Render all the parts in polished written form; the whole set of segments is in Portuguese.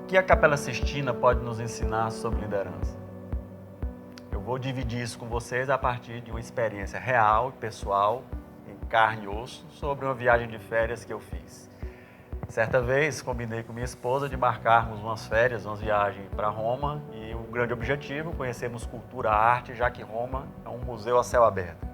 que a Capela Sistina pode nos ensinar sobre liderança? Eu vou dividir isso com vocês a partir de uma experiência real e pessoal, em carne e osso, sobre uma viagem de férias que eu fiz. Certa vez, combinei com minha esposa de marcarmos umas férias, umas viagens para Roma, e o grande objetivo, conhecermos cultura, arte, já que Roma é um museu a céu aberto.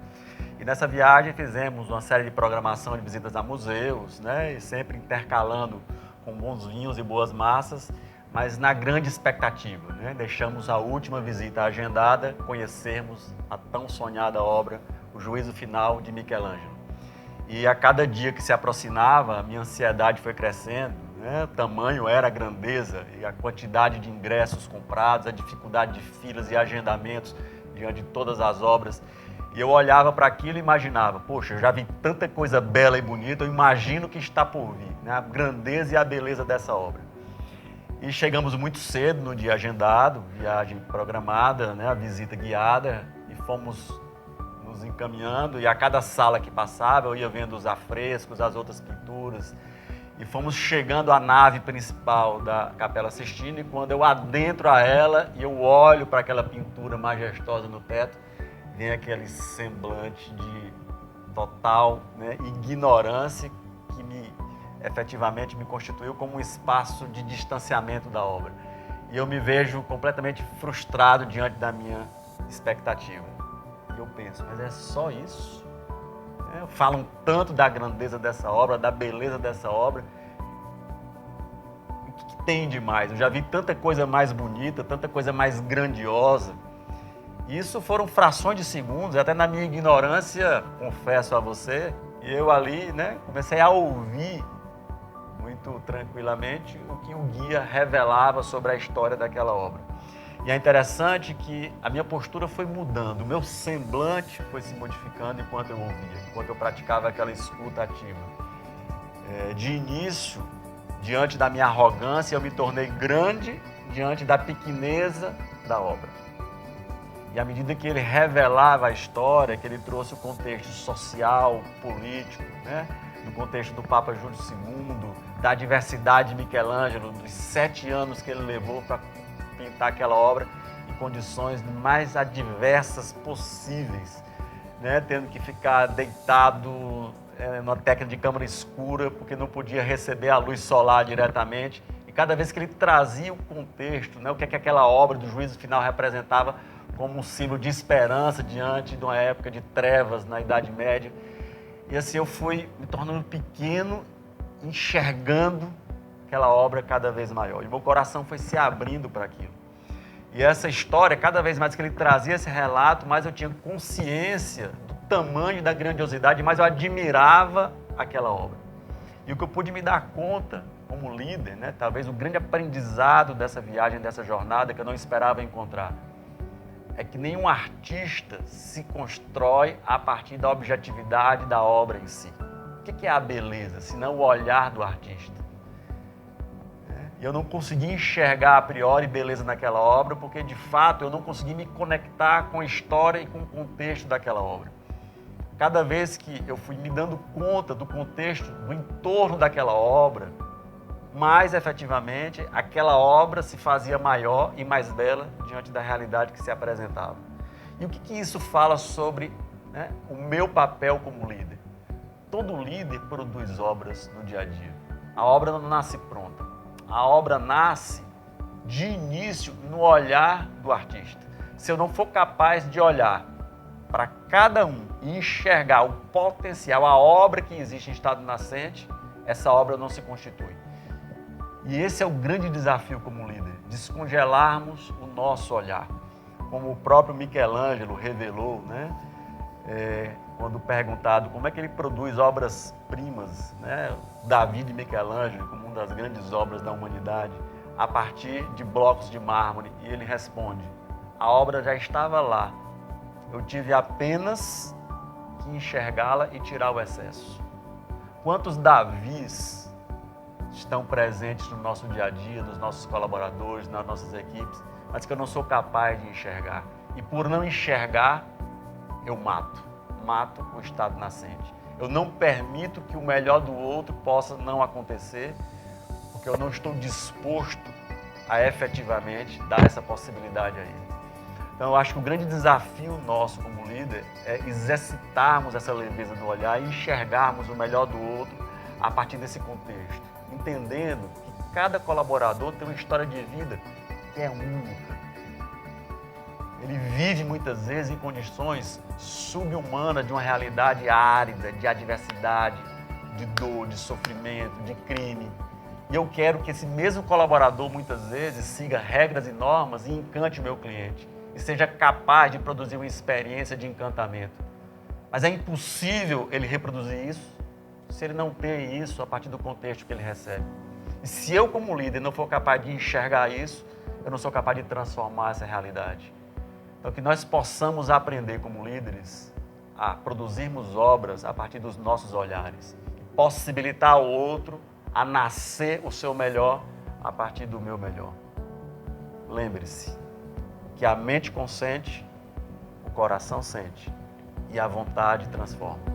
E nessa viagem fizemos uma série de programação de visitas a museus, né, e sempre intercalando com bons vinhos e boas massas, mas na grande expectativa, né? Deixamos a última visita agendada, conhecermos a tão sonhada obra, O Juízo Final, de Michelangelo. E a cada dia que se aproximava, a minha ansiedade foi crescendo, né? O tamanho era a grandeza e a quantidade de ingressos comprados, a dificuldade de filas e agendamentos diante de todas as obras. E eu olhava para aquilo e imaginava, poxa, eu já vi tanta coisa bela e bonita, eu imagino o que está por vir, né? A grandeza e a beleza dessa obra. E chegamos muito cedo no dia agendado, viagem programada, né? A visita guiada, e fomos nos encaminhando, e a cada sala que passava eu ia vendo os afrescos, as outras pinturas, e fomos chegando à nave principal da Capela Sistina, e quando eu adentro a ela e eu olho para aquela pintura majestosa no teto, vem aquele semblante de total, né, ignorância que efetivamente me constituiu como um espaço de distanciamento da obra. E eu me vejo completamente frustrado diante da minha expectativa. E eu penso, mas é só isso? Falam tanto da grandeza dessa obra, da beleza dessa obra. O que tem de mais? Eu já vi tanta coisa mais bonita, tanta coisa mais grandiosa. Isso foram frações de segundos, até na minha ignorância, confesso a você, eu ali, né, comecei a ouvir muito tranquilamente o que o guia revelava sobre a história daquela obra. E é interessante que a minha postura foi mudando, o meu semblante foi se modificando enquanto eu ouvia, enquanto eu praticava aquela escuta ativa. De início, diante da minha arrogância, eu me tornei grande diante da pequeneza da obra. E à medida que ele revelava a história, que ele trouxe o contexto social, político, né? Do contexto do Papa Júlio II, da diversidade de Michelangelo, dos 7 anos que ele levou para pintar aquela obra em condições mais adversas possíveis, né? Tendo que ficar deitado numa técnica de câmara escura, porque não podia receber a luz solar diretamente. E cada vez que ele trazia o contexto, né? O que é que aquela obra do Juízo Final representava, como um símbolo de esperança diante de uma época de trevas na Idade Média. E assim eu fui me tornando pequeno, enxergando aquela obra cada vez maior. E meu coração foi se abrindo para aquilo. E essa história, cada vez mais que ele trazia esse relato, mais eu tinha consciência do tamanho e da grandiosidade, mais eu admirava aquela obra. E o que eu pude me dar conta como líder, né, talvez o grande aprendizado dessa viagem, dessa jornada que eu não esperava encontrar, é que nenhum artista se constrói a partir da objetividade da obra em si. O que é a beleza, senão o olhar do artista? E eu não consegui enxergar a priori beleza naquela obra, porque de fato eu não consegui me conectar com a história e com o contexto daquela obra. Cada vez que eu fui me dando conta do contexto, do entorno daquela obra, mais efetivamente aquela obra se fazia maior e mais bela diante da realidade que se apresentava. E o que isso fala sobre, né, o meu papel como líder? Todo líder produz obras no dia a dia. A obra não nasce pronta. A obra nasce de início no olhar do artista. Se eu não for capaz de olhar para cada um e enxergar o potencial, a obra que existe em estado nascente, essa obra não se constitui. E esse é o grande desafio como líder, descongelarmos o nosso olhar. Como o próprio Michelangelo revelou, né? Quando perguntado como é que ele produz obras-primas, né? Davi de Michelangelo, como uma das grandes obras da humanidade, a partir de blocos de mármore. E ele responde, a obra já estava lá, eu tive apenas que enxergá-la e tirar o excesso. Quantos Davis estão presentes no nosso dia a dia, nos nossos colaboradores, nas nossas equipes, mas que eu não sou capaz de enxergar. E por não enxergar, eu mato o estado nascente. Eu não permito que o melhor do outro possa não acontecer, porque eu não estou disposto a efetivamente dar essa possibilidade a ele. Então, eu acho que o grande desafio nosso como líder é exercitarmos essa leveza no olhar e enxergarmos o melhor do outro a partir desse contexto, entendendo que cada colaborador tem uma história de vida que é única. Ele vive muitas vezes em condições sub-humanas de uma realidade árida, de adversidade, de dor, de sofrimento, de crime. E eu quero que esse mesmo colaborador muitas vezes siga regras e normas e encante o meu cliente e seja capaz de produzir uma experiência de encantamento. Mas é impossível ele reproduzir isso se ele não tem isso a partir do contexto que ele recebe. E se eu, como líder, não for capaz de enxergar isso, eu não sou capaz de transformar essa realidade. Então, que nós possamos aprender como líderes a produzirmos obras a partir dos nossos olhares, possibilitar ao outro a nascer o seu melhor a partir do meu melhor. Lembre-se que a mente consente, o coração sente e a vontade transforma.